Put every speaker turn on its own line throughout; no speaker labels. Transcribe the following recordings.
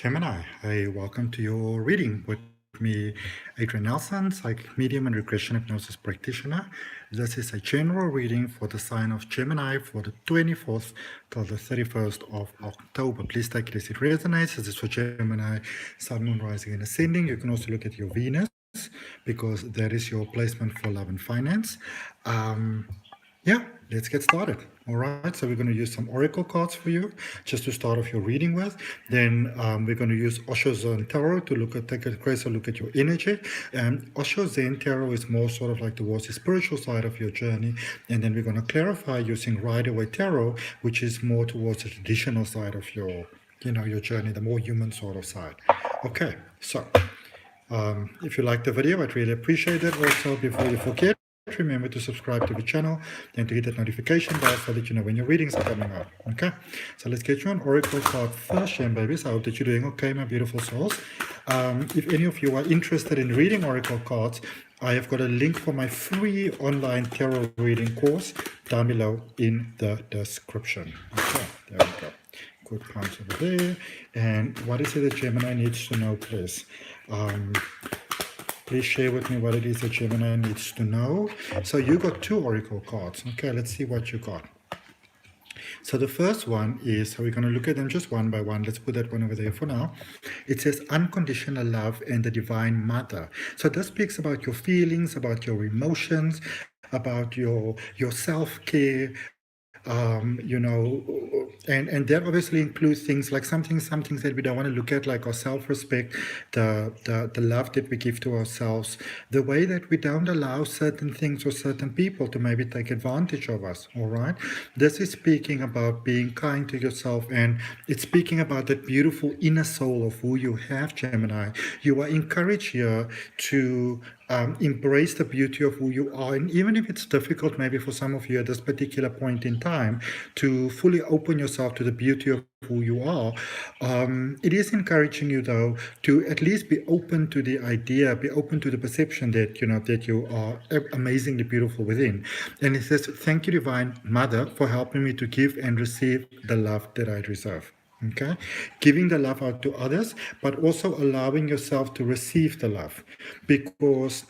Gemini, hey, welcome to your reading with me, Adrian Nelson, psychic medium and regression hypnosis practitioner. This is a general reading for the sign of Gemini for the 24th till the 31st of October. Please take it as it resonates. This is for Gemini, Sun, Moon, Rising, and Ascending. You can also look at your Venus because that is your placement for love and finance. Yeah, let's get started. All right, so we're going to use some oracle cards for you just to start off your reading with. Then we're going to use Osho Zen Tarot to take a closer look at your energy. Osho Zen Tarot is more sort of like towards the spiritual side of your journey. And then we're going to clarify using Rider-Waite Tarot, which is more towards the traditional side of your journey, the more human sort of side. Okay, so if you like the video, I'd really appreciate it. Also, before you forget, remember to subscribe to the channel and to hit that notification bell so that you know when your readings are coming out. Okay, so let's get you an oracle card first, Shem babies. I hope that you're doing okay, my beautiful souls. If any of you are interested in reading oracle cards, I have got a link for my free online tarot reading course down below in the description. Okay, there we go. Good points over there. And what is it that Gemini needs to know, please? Please share with me what it is that Gemini needs to know. So you got two oracle cards. Okay, let's see what you got. So the first one is, so we're going to look at them just one by one. Let's put that one over there for now. It says unconditional love and the divine mother. So this speaks about your feelings, about your emotions, about your self-care, and that obviously includes things like some things that we don't want to look at, like our self-respect, the love that we give to ourselves, the way that we don't allow certain things or certain people to maybe take advantage of us. All right, this is speaking about being kind to yourself, and it's speaking about that beautiful inner soul of who you have, Gemini. You are encouraged here to embrace the beauty of who you are, and even if it's difficult maybe for some of you at this particular point in time to fully open yourself to the beauty of who you are, it is encouraging you though to at least be open to the idea, be open to the perception that you are amazingly beautiful within. And it says, thank you, Divine Mother, for helping me to give and receive the love that I deserve. Okay, giving the love out to others, but also allowing yourself to receive the love, because,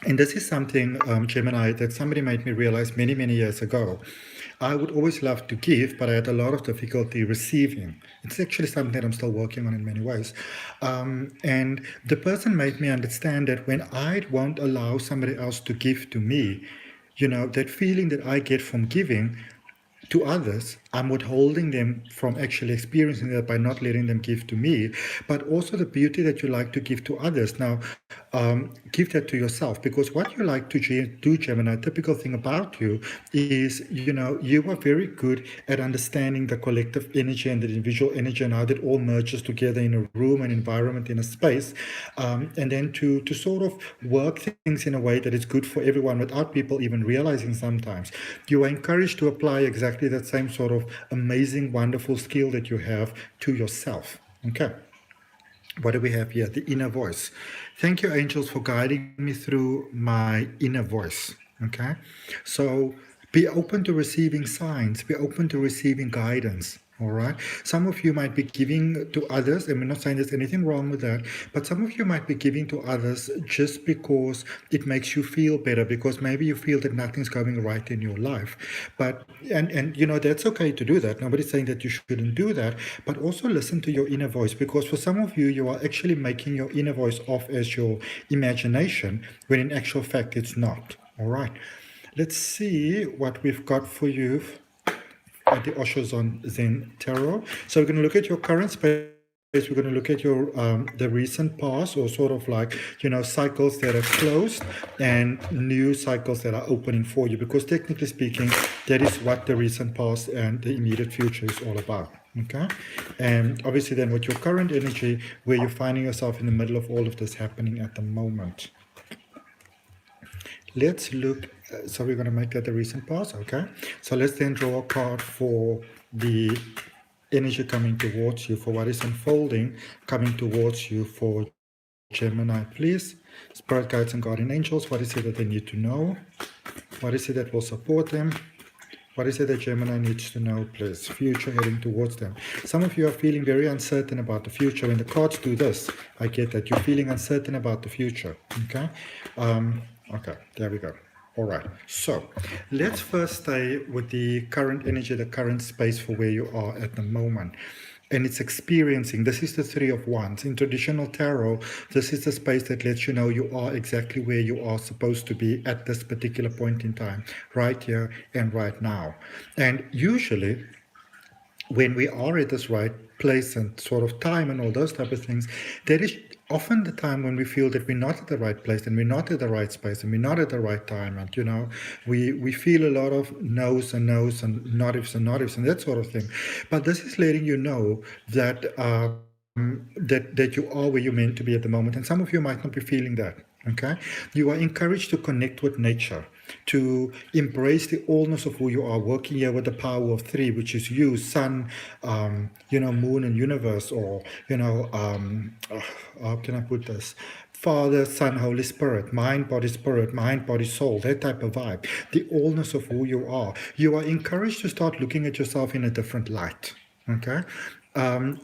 and this is something, Gemini, that somebody made me realize many years ago. I would always love to give, but I had a lot of difficulty receiving. It's actually something that I'm still working on in many ways. And the person made me understand that when I won't allow somebody else to give to me, that feeling that I get from giving to others, I'm withholding them from actually experiencing that by not letting them give to me, but also the beauty that you like to give to others. Now, give that to yourself, because what you like to do, Gemini, typical thing about you is, you are very good at understanding the collective energy and the individual energy and how that all merges together in a room, an environment, in a space, and then to sort of work things in a way that is good for everyone without people even realizing sometimes. You are encouraged to apply exactly that same sort of amazing, wonderful skill that you have to yourself. Okay. What do we have here? The inner voice. Thank you, angels, for guiding me through my inner voice. Okay. So be open to receiving signs. Be open to receiving guidance. All right. Some of you might be giving to others, and we're not saying there's anything wrong with that, but some of you might be giving to others just because it makes you feel better, because maybe you feel that nothing's going right in your life. But and that's okay to do that. Nobody's saying that you shouldn't do that, but also listen to your inner voice, because for some of you, you are actually making your inner voice off as your imagination, when in actual fact it's not. All right. Let's see what we've got for you at the Osho Zen Tarot. So we're going to look at your current space. We're going to look at your the recent past, or sort of like cycles that are closed and new cycles that are opening for you, because technically speaking, that is what the recent past and the immediate future is all about. Okay, and obviously then with your current energy, where you're finding yourself in the middle of all of this happening at the moment. Let's look, so we're going to make that the recent past. Okay, so let's then draw a card for the energy coming towards you, for what is unfolding coming towards you for Gemini, please. Spirit guides and guardian angels, what is it that they need to know? What is it that will support them? What is it that Gemini needs to know, please? Future heading towards them. Some of you are feeling very uncertain about the future. When the cards do this, I get that. You're feeling uncertain about the future. Okay? Okay, there we go. All right. So, let's first stay with the current energy, the current space for where you are at the moment. And it's experiencing. This is the Three of Wands. In traditional tarot, this is the space that lets you know you are exactly where you are supposed to be at this particular point in time, right here and right now. And usually, when we are at this right place and sort of time and all those type of things, there is often the time when we feel that we're not at the right place and we're not at the right space and we're not at the right time, and we feel a lot of no's and no's and not ifs and not ifs and that sort of thing. But this is letting you know that that you are where you're meant to be at the moment, and some of you might not be feeling that. Okay, you are encouraged to connect with nature, to embrace the allness of who you are, working here with the power of three, which is you, sun, moon and universe, or how can I put this? Father, Son, Holy Spirit, mind, body, soul, that type of vibe, the allness of who you are. You are encouraged to start looking at yourself in a different light. Okay.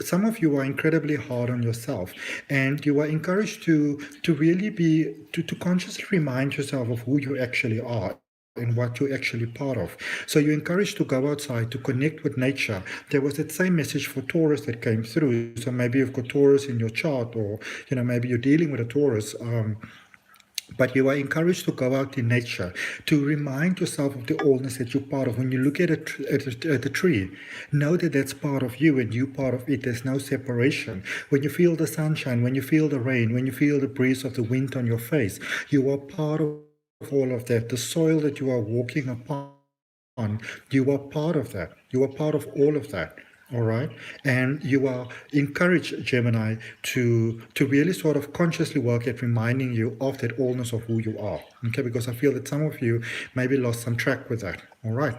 Some of you are incredibly hard on yourself, and you are encouraged to really be to consciously remind yourself of who you actually are and what you're actually part of. So you're encouraged to go outside, to connect with nature. There was that same message for Taurus that came through. So maybe you've got Taurus in your chart, or maybe you're dealing with a Taurus. But you are encouraged to go out in nature, to remind yourself of the allness that you're part of. When you look at a tree, know that that's part of you and you part of it. There's no separation. When you feel the sunshine, when you feel the rain, when you feel the breeze of the wind on your face, you are part of all of that. The soil that you are walking upon, you are part of that. You are part of all of that. All right, and you are encouraged, Gemini, to really sort of consciously work at reminding you of that allness of who you are. Okay, because I feel that some of you maybe lost some track with that. All right,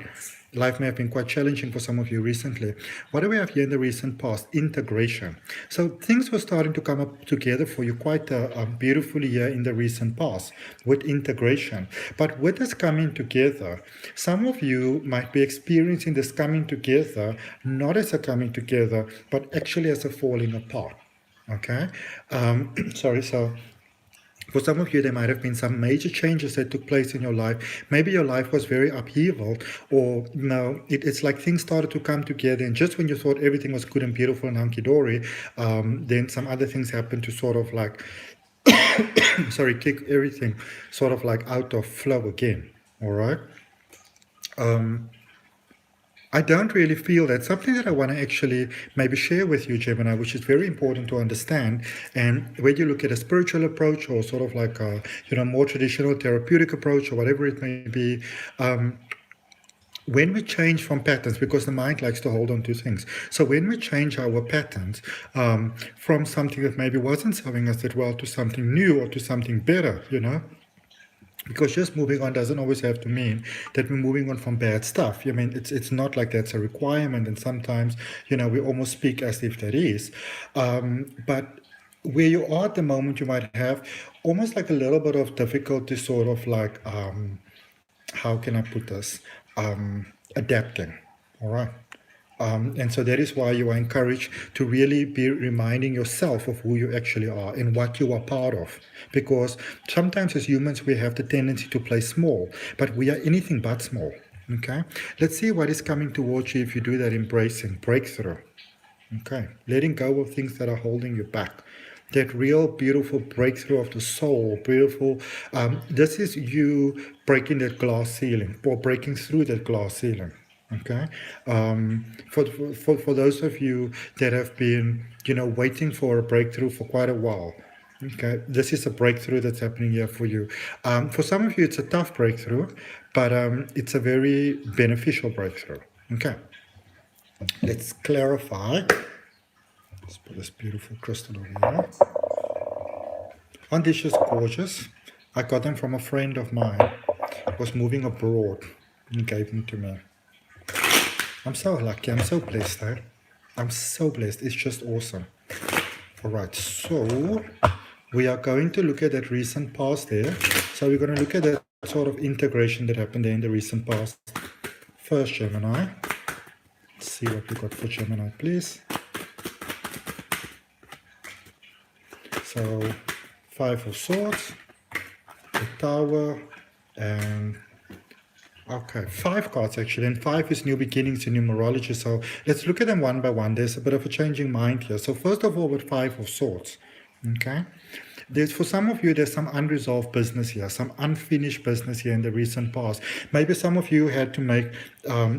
life may have been quite challenging for some of you recently. What do we have here in the recent past? Integration. So things were starting to come up together for you quite beautifully here in the recent past with integration. But with this coming together, some of you might be experiencing this coming together not as a coming together, but actually as a falling apart. Okay, sorry. So for some of you, there might have been some major changes that took place in your life. Maybe your life was very upheaval, or it's like things started to come together, and just when you thought everything was good and beautiful and hunky-dory, then some other things happened to sort of like, kick everything sort of like out of flow again. All right. I don't really feel that. Something that I want to actually maybe share with you, Gemini, which is very important to understand. And when you look at a spiritual approach, or sort of like a more traditional therapeutic approach, or whatever it may be, when we change from patterns, because the mind likes to hold on to things. So when we change our patterns from something that maybe wasn't serving us that well to something new or to something better, because just moving on doesn't always have to mean that we're moving on from bad stuff. I mean, it's not like that's a requirement, and sometimes, we almost speak as if that is. But where you are at the moment, you might have almost like a little bit of difficulty, sort of like, how can I put this? Adapting, all right? And so that is why you are encouraged to really be reminding yourself of who you actually are and what you are part of. Because sometimes as humans, we have the tendency to play small, but we are anything but small. Okay? Let's see what is coming towards you if you do that embracing, breakthrough. Okay? Letting go of things that are holding you back. That real beautiful breakthrough of the soul, beautiful. This is you breaking that glass ceiling, or breaking through that glass ceiling. Okay, for those of you that have been, waiting for a breakthrough for quite a while, okay, this is a breakthrough that's happening here for you. For some of you, it's a tough breakthrough, but it's a very beneficial breakthrough. Okay, let's clarify. Let's put this beautiful crystal over here. Aren't these just gorgeous? I got them from a friend of mine who was moving abroad and gave them to me. I'm so lucky. I'm so blessed, eh? I'm so blessed. It's just awesome. All right. So we are going to look at that recent past there. So we're going to look at that sort of integration that happened there in the recent past first Gemini. Let's see what we got for Gemini, please. So, Five of Swords, the Tower, and okay, 5 cards actually, and 5 is new beginnings in numerology. So let's look at them one by one. There's a bit of a changing mind here. So first of all, with 5 of Swords, okay, there's, for some of you, there's some unresolved business here, some unfinished business here in the recent past. Maybe some of you had to make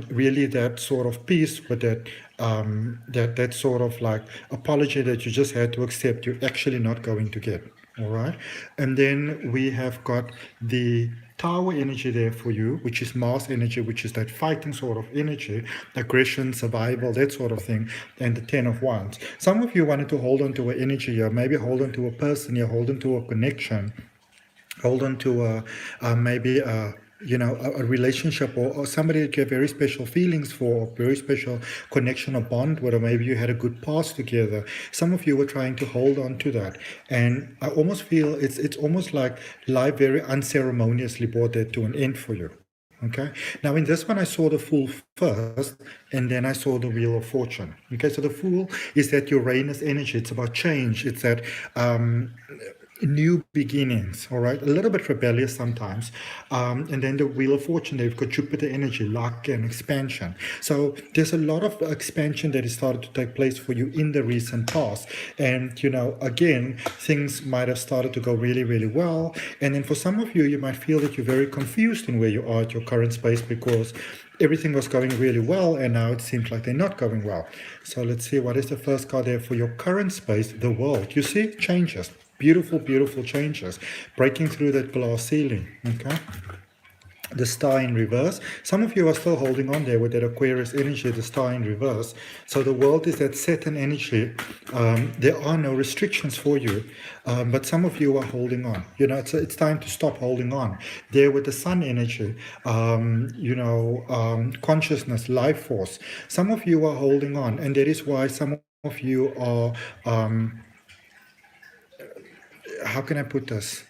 really that sort of peace with that, that sort of like apology that you just had to accept you're actually not going to get. All right. And then we have got the Tower energy there for you, which is Mars energy, which is that fighting sort of energy, aggression, survival, that sort of thing, and the 10 of Wands. Some of you wanted to hold on to an energy here, maybe hold on to a person here, hold on to a connection, hold on to maybe a relationship or somebody that you have very special feelings for, or very special connection or bond with, or maybe you had a good past together. Some of you were trying to hold on to that, and I almost feel it's almost like life very unceremoniously brought that to an end for you. Okay, now in this one I saw the Fool first, and then I saw the Wheel of Fortune. Okay, so the Fool is that Uranus energy. It's about change. It's that new beginnings, all right, a little bit rebellious sometimes, and then the Wheel of Fortune, they've got Jupiter energy, luck and expansion. So there's a lot of expansion that has started to take place for you in the recent past, and again, things might have started to go really, really well, and then for some of you, you might feel that you're very confused in where you are at your current space, because everything was going really well and now it seems like they're not going well. So let's see, what is the first card there for your current space? The World. You see, changes. Beautiful, beautiful changes, breaking through that glass ceiling. Okay, the Star in reverse. Some of you are still holding on there with that Aquarius energy, the Star in reverse. So the World is that Saturn energy. There are no restrictions for you, but some of you are holding on. It's time to stop holding on. There with the Sun energy, consciousness, life force. Some of you are holding on, and that is why some of you are how can I put this?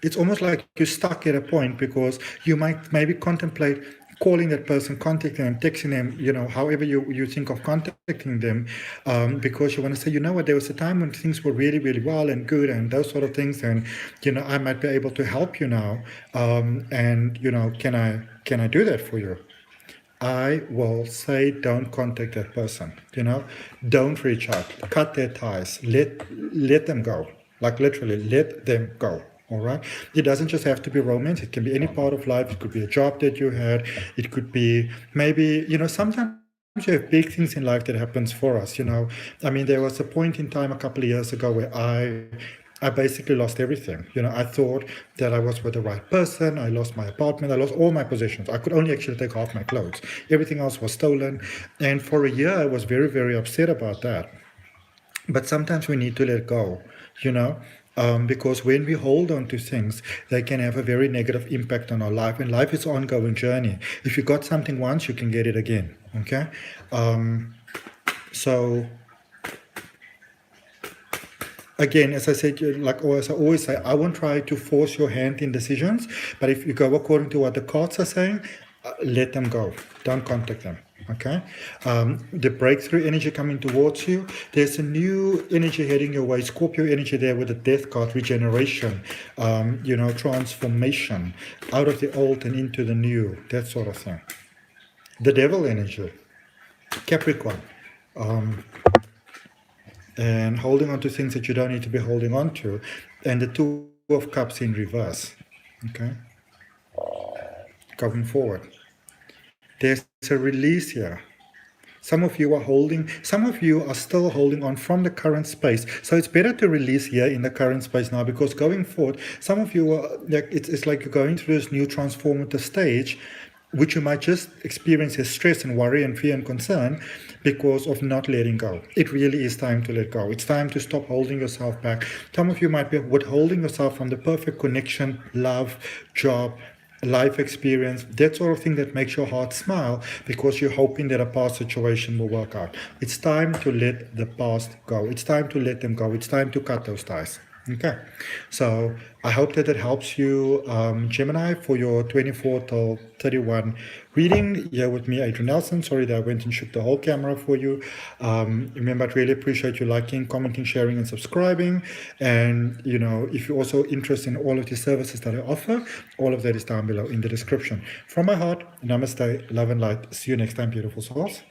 It's almost like you're stuck at a point, because you might maybe contemplate calling that person, contacting them, texting them, however you think of contacting them, because you want to say, what, there was a time when things were really, really well and good and those sort of things, and, I might be able to help you now, and, can I do that for you? I will say, don't contact that person, don't reach out, cut their ties, let them go. Like literally, let them go. All right. It doesn't just have to be romance. It can be any part of life. It could be a job that you had. It could be maybe, sometimes you have big things in life that happens for us. I mean, there was a point in time a couple of years ago where I basically lost everything. I thought that I was with the right person. I lost my apartment. I lost all my possessions. I could only actually take half my clothes. Everything else was stolen. And for a year, I was very, very upset about that. But sometimes we need to let go. Because when we hold on to things, they can have a very negative impact on our life. And life is an ongoing journey. If you got something once, you can get it again. Okay? So, again, as I said, as I always say, I won't try to force your hand in decisions. But if you go according to what the cards are saying, let them go. Don't contact them. Okay, the breakthrough energy coming towards you. There's a new energy heading your way. Scorpio energy there with the Death card, regeneration, transformation out of the old and into the new, that sort of thing. The Devil energy, Capricorn, and holding on to things that you don't need to be holding on to, and the Two of Cups in reverse. Okay, going forward. There's a release here. Some of you are still holding on from the current space. So it's better to release here in the current space now, because going forward, some of you are it's like you're going through this new transformative stage, which you might just experience as stress and worry and fear and concern because of not letting go. It really is time to let go. It's time to stop holding yourself back. Some of you might be withholding yourself from the perfect connection, love, job, life experience, that sort of thing that makes your heart smile, because you're hoping that a past situation will work out. It's time to let the past go. It's time to let them go. It's time to cut those ties. Okay, so I hope that it helps you, Gemini, for your 24 till 31 reading. Here with me, Adrian Nelson. Sorry that I went and shook the whole camera for you. Remember, I'd really appreciate you liking, commenting, sharing, and subscribing. And, you know, if you're also interested in all of the services that I offer, all of that is down below in the description. From my heart, namaste, love and light. See you next time, beautiful souls.